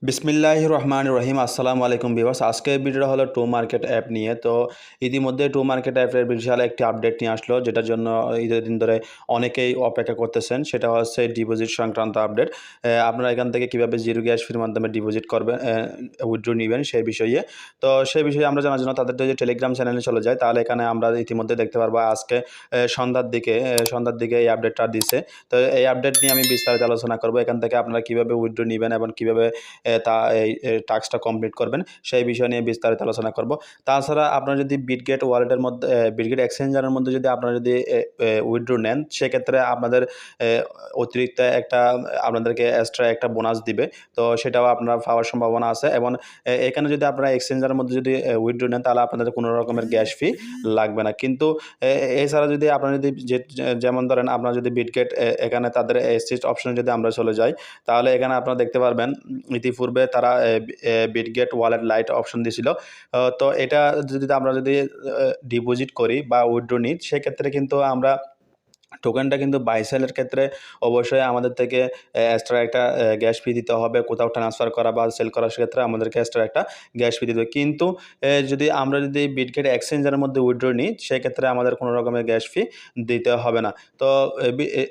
বিসমিল্লাহির রহমানির রহিম। আসসালামু আলাইকুম ভিউয়ার্স। আজকের ভিডিওটা হলো টু মার্কেট অ্যাপ নিয়ে। তো ইতিমধ্যে টু মার্কেট অ্যাপের বিশাল একটি আপডেট নিয়ে আসলো, যেটার জন্য ঈদের দিন ধরে অনেকেই অপেক্ষা করতেছেন। সেটা হচ্ছে ডিপোজিট সংক্রান্ত আপডেট। আপনারা এখান থেকে কীভাবে জিরো গ্যাস ফির মাধ্যমে ডিপোজিট করবেন, উইথড্র নেবেন সেই বিষয়ে। তো সেই বিষয়ে আমরা জানার জন্য তাদের যদি টেলিগ্রাম চ্যানেলে চলে যাই, তাহলে এখানে আমরা ইতিমধ্যে দেখতে পারবো আজকে সন্ধ্যার দিকে এই আপডেটটা দিছে। তো এই আপডেট নিয়ে আমি বিস্তারিত আলোচনা করবো। এখান থেকে আপনারা কীভাবে উইথড্র নেবেন এবং কীভাবে এই টাস্কটা কমপ্লিট করবেন সেই বিষয় নিয়ে বিস্তারিত আলোচনা করব। তাছাড়া আপনারা যদি বিটগেট ওয়ালেটের মধ্যে বিটগেট এক্সচেঞ্জারের মধ্যে যদি আপনারা যদি উইথড্র নেন, সেক্ষেত্রে আপনাদের অতিরিক্ত একটা আপনাদেরকে এক্সট্রা একটা বোনাস দিবে। তো সেটাও আপনার পাওয়ার সম্ভাবনা আছে। এবং এখানে যদি আপনারা এক্সচেঞ্জারের মধ্যে যদি উইথড্র নেন, তাহলে আপনাদের কোনো রকমের গ্যাস ফি লাগবে না। কিন্তু এছাড়া যদি আপনারা যদি যেমন ধরেন আপনারা যদি বিটগেট এখানে তাদের অ্যাসিস্ট অপশনে যদি আমরা চলে যাই, তাহলে এখানে আপনারা দেখতে পারবেন ইতিপূর্বে তারা বিটগেট ওয়ালেট লাইট অপশন দিয়েছিল। তো এটা যদি আমরা ডিপোজিট করি বা উইথড্র নিই, সেক্ষেত্রে কিন্তু আমরা টোকেনটা কিন্তু বাই সেলের ক্ষেত্রে অবশ্যই আমাদের থেকে এক্সট্রা একটা গ্যাস ফি দিতে হবে। কোথাও ট্রান্সফার করা বা সেল করার ক্ষেত্রে আমাদেরকে এক্সট্রা একটা গ্যাস ফি দিতে হবে। কিন্তু আমরা যদি বিটগেট এক্সচেঞ্জারের মধ্যে উইথড্র নিই, সেক্ষেত্রে আমাদের কোনো রকমের গ্যাস ফি দিতে হবে না। তো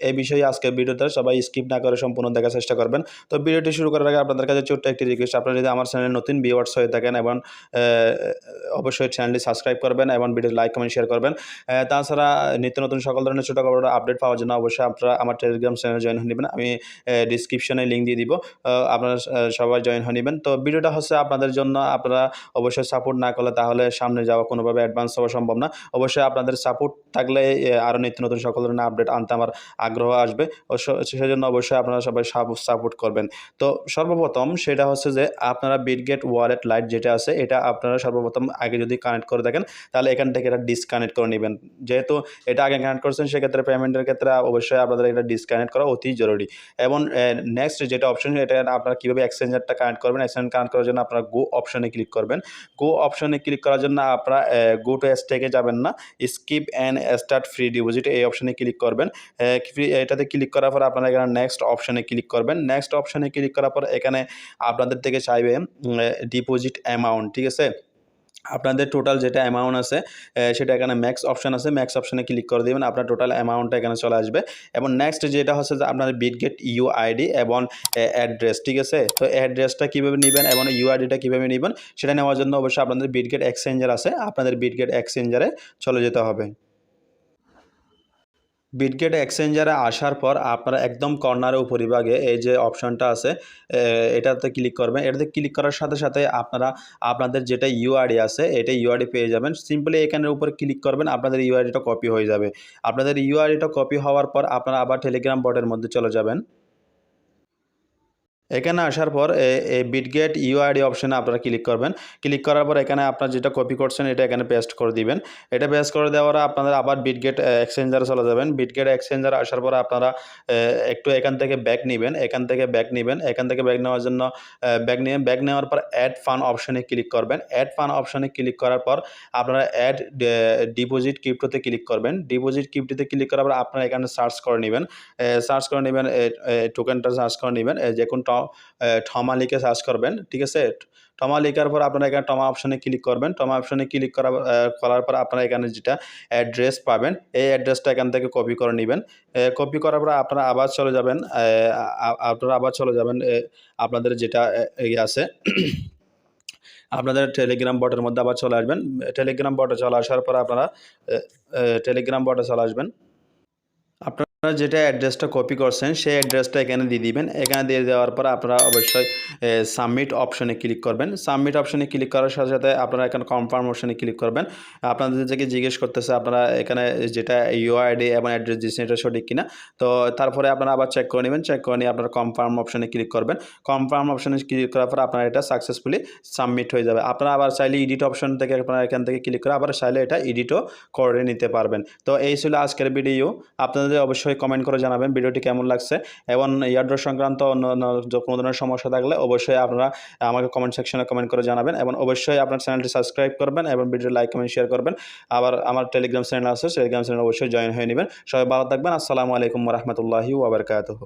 এই বিষয়ে আজকের ভিডিওতে সবাই স্কিপ না করে সম্পূর্ণ দেখার চেষ্টা করবেন। তো ভিডিওটি শুরু করার আগে আপনাদের কাছে ছোট্ট একটি রিকোয়েস্ট, আপনারা যদি আমার চ্যানেলে নতুন ভিউয়ার্স হয়ে থাকেন এবং অবশ্যই চ্যানেলটি সাবস্ক্রাইব করবেন এবং ভিডিও লাইক কমেন্ট শেয়ার করবেন। তাছাড়া নিত্য নতুন সকল ধরনের ছোটো খবর আপডেট পাওয়ার জন্য অবশ্যই আপনারা আমার টেলিগ্রাম চ্যানেলে জয়েন হয়ে নেবেন। আমি ডিসক্রিপশনে লিঙ্ক দিয়ে দিব, আপনারা সবাই জয়েন হয়ে নেবেন। তো ভিডিওটা হচ্ছে আপনাদের জন্য। আপনারা অবশ্যই সাপোর্ট না করলে তাহলে সামনে যাওয়া কোনোভাবে অ্যাডভান্স হওয়া সম্ভব না। অবশ্যই আপনাদের সাপোর্ট থাকলে আরও নিত্য নতুন সকল ধরনের আপডেট আনতে আমার আগ্রহ আসবে। সেজন্য অবশ্যই আপনারা সবাই সাপোর্ট করবেন। তো সর্বপ্রথম সেটা হচ্ছে যে আপনারা বিটগেট ওয়ালেট লাইট যেটা আছে, এটা আপনারা সর্বপ্রথম আগে যদি কানেক্ট করে দেখেন, তাহলে এখান থেকে এটা ডিসকানেক্ট করে নেবেন। যেহেতু এটা আগে কানেক্ট করছেন, সেক্ষেত্রে পেমেন্টের ক্ষেত্রে অবশ্যই আপনাদের এটা ডিসকানেক্ট করা অতি জরুরি। এবং নেক্সট যেটা অপশন, এটা আপনারা কীভাবে এক্সচেঞ্জারটা কানেক্ট করবেন, এক্সচেঞ্জ কানেক্ট করার জন্য আপনারা গো অপশনে ক্লিক করবেন। গো অপশনে ক্লিক করার জন্য আপনারা গো টু স্টেকে যাবেন না, skip and start free deposit এই অপশনে ক্লিক করবেন। এটাতে ক্লিক করার পর আপনারা এখানে নেক্সট অপশনে ক্লিক করবেন। নেক্সট অপশনে ক্লিক করার পর এখানে আপনাদের থেকে চাইবে ডিপোজিট অ্যামাউন্ট, ঠিক আছে। আপনাদের টোটাল যেটা অ্যামাউন্ট আছে সেটা এখানে ম্যাক্স অপশন আছে, ম্যাক্স অপশনে ক্লিক করে দেবেন। আপনার টোটাল অ্যামাউন্টটা এখানে চলে আসবে। এবং নেক্সট যেটা হচ্ছে যে আপনাদের বিটগেট ইউআইডি এবং অ্যাড্রেস, ঠিক আছে। তো অ্যাড্রেসটা কীভাবে নেবেন এবং ইউআইডিটা কীভাবে নেবেন, সেটা নেওয়ার জন্য অবশ্যই আপনাদের বিটগেট এক্সচেঞ্জার আছে, আপনাদের বিটগেট এক্সচেঞ্জারে চলে যেতে হবে। বিটগেট এক্সচেঞ্জারে আসার পর আপনারা একদম কর্নারের উপরিভাগে এই যে অপশনটা আছে, এটাতে ক্লিক করবেন। এটাতে ক্লিক করার সাথে সাথে আপনারা আপনাদের যেটা ইউআইডি আছে, এটা ইউআইডি পেয়ে যাবেন। সিম্পলি এখানের উপর ক্লিক করবেন, আপনাদের ইউআইডিটা কপি হয়ে যাবে। আপনাদের ইউআইডিটা কপি হওয়ার পর আপনারা আবার টেলিগ্রাম বটের মধ্যে চলে যাবেন। এখানে আসার পর এই বিটগেট ইউআইডি অপশনে আপনারা ক্লিক করবেন। ক্লিক করার পর এখানে আপনারা যেটা কপি করছেন এটা এখানে পেস্ট করে দিবেন। এটা পেস্ট করে দেওয়ার আপনারা আবার বিটগেট এক্সচেঞ্জারে চলে যাবেন। বিটগেট এক্সচেঞ্জারে আসার পর আপনারা একটু এখান থেকে ব্যাক নেবেন। এখান থেকে ব্যাক নেওয়ার জন্য ব্যাক নেওয়ার পর অ্যাড ফান্ড অপশনে ক্লিক করবেন। অ্যাড ফান্ড অপশনে ক্লিক করার পর আপনারা অ্যাড ডিপোজিট ক্রিপ্টোতে ক্লিক করবেন। ডিপোজিট ক্রিপ্টোতে ক্লিক করার পর আপনারা এখানে সার্চ করে নেবেন। টোকেনটা সার্চ করে নেবেন। যে কোন টমা লিখে সার্চ করবেন, ঠিক আছে। টমা লেখার পর আপনারা এখানে টমা অপশনে ক্লিক করবেন। টমা অপশনে ক্লিক করার পর আপনারা এখানে যেটা অ্যাড্রেস পাবেন, এই অ্যাড্রেসটা এখান থেকে কপি করে নেবেন। কপি করার পর আপনারা আবার চলে যাবেন আপনাদের যেটা আছে আপনাদের টেলিগ্রাম বটের মধ্যে আবার চলে আসবেন। টেলিগ্রাম বটে চলে আসার পর আপনারা টেলিগ্রাম বটে চলে আসবেন। আপনারা যেটা অ্যাড্রেসটা কপি করছেন সেই অ্যাড্রেসটা এখানে দিয়ে দিবেন। এখানে দিয়ে দেওয়ার পর আপনারা অবশ্যই সাবমিট অপশনে ক্লিক করবেন। সাবমিট অপশনে ক্লিক করার সাথে সাথে আপনারা এখানে কনফার্ম অপশনে ক্লিক করবেন। আপনাদের থেকে জিজ্ঞেস করতেছে আপনারা এখানে যেটা ইউআইডি এবং অ্যাড্রেস দিচ্ছেন এটা সঠিক কিনা। তো তারপরে আপনারা আবার চেক করে নেবেন। চেক করে নিয়ে আপনারা কনফার্ম অপশনে ক্লিক করবেন। কনফার্ম অপশনে ক্লিক করার পর আপনারা এটা সাকসেসফুলি সাবমিট হয়ে যাবে। আপনারা আবার চাইলে এডিট অপশন থেকে আপনারা এখান থেকে ক্লিক করে আবার চাইলে এটা এডিটও করে নিতে পারবেন। তো এই ছিল আজকের ভিডিও। আপনাদের অবশ্যই কমেন্ট করে জানাবেন ভিডিওটি কেমন লাগছে এবং এয়ারড্রপ সংক্রান্ত অন্য কোনো ধরনের সমস্যা থাকলে অবশ্যই আপনারা আমাকে কমেন্ট সেকশনে কমেন্ট করে জানাবেন এবং অবশ্যই আপনার চ্যানেলটি সাবস্ক্রাইব করবেন এবং ভিডিও লাইক কমেন্ট শেয়ার করবেন। আবার আমার টেলিগ্রাম চ্যানেল আছে, টেলিগ্রাম চ্যানেল অবশ্যই জয়েন হয়ে নেবেন। সবাই ভালো থাকবেন। আসসালামু আলাইকুম ওয়া রাহমাতুল্লাহি ওয়া বারাকাতুহু।